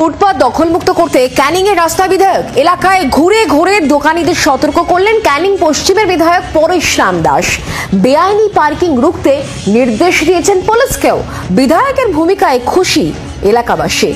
ফুটপাত দখলমুক্ত করতে ক্যানিং এর রাস্তা বিধায়ক এলাকায় ঘুরে ঘুরে দোকানীদের সতর্ক করলেন ক্যানিং পশ্চিমের বিধায়ক পরেশ রাম দাস। বেআইনি পার্কিং রুখতে নির্দেশ দিয়েছেন পুলিশকেও। বিধায়কের ভূমিকায় খুশি এলাকাবাসী।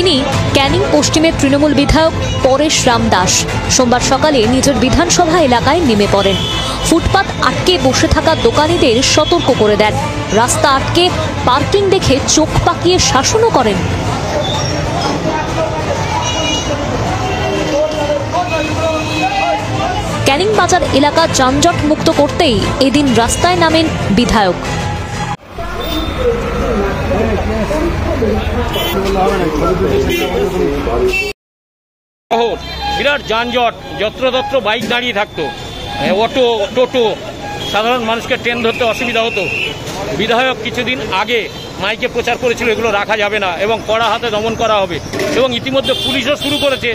ইনি ক্যানিং পশ্চিমের তৃণমূল বিধায়ক পরেশ রাম দাস। সোমবার সকালে নিজের বিধানসভা এলাকায় নেমে পড়েন। ফুটপাত আটকে বসে থাকা দোকানীদের সতর্ক করে দেন। রাস্তা আটকে পার্কিং দেখে চোখ পাকিয়ে শাসনও করেন। ক্যানিং বাজার এলাকা যানজট মুক্ত করতেই এদিন রাস্তায় নামেন বিধায়ক। বিরাট যানজট, যত্রতত্র বাইক দাঁড়িয়ে থাকতো, অটো টোটো, সাধারণ মানুষকে ট্রেন ধরতে অসুবিধা হতো। বিধায়ক কিছুদিন আগে মাইকে প্রচার করেছিল এগুলো রাখা যাবে না এবং কড়া হাতে দমন করা হবে, এবং ইতিমধ্যে পুলিশও শুরু করেছে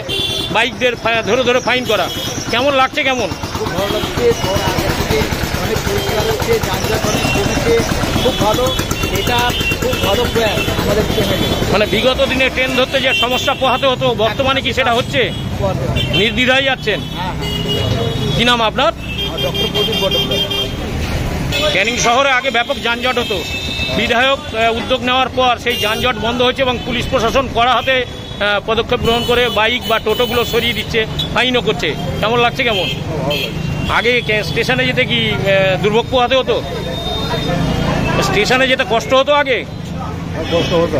বাইকদের ধরে ধরে ফাইন করা। কেমন লাগছে? কেমন? খুব ভালো লাগছে। অনেক পরিষ্কার হচ্ছে, যানজট অনেক কমেছে, খুব ভালো। এটা খুব ভালো প্রয়াস আমাদের চ্যানেলে। মানে বিগত দিনে ট্রেন ধরতে যে সমস্যা পোহাতে হতো, বর্তমানে কি সেটা হচ্ছে? নির্দ্বিধায় যাচ্ছেন। কি নাম আপনার? ডক্টর প্রদীপ বটবরাজ। ক্যানিং শহরে আগে ব্যাপক যানজট হতো, বিধায়ক উদ্যোগ নেওয়ার পর সেই যানজট বন্ধ হয়েছে এবং পুলিশ প্রশাসন কড়া হাতে পদক্ষেপ গ্রহণ করে বাইক বা টোটোগুলো সরিয়ে দিচ্ছে, ফাইনও করছে। কেমন লাগছে? কেমন? আগে স্টেশনে যেতে কি দুর্ভোগ পোহাতে হতো? স্টেশনে যেতে কষ্ট হতো আগে? কষ্ট হতো।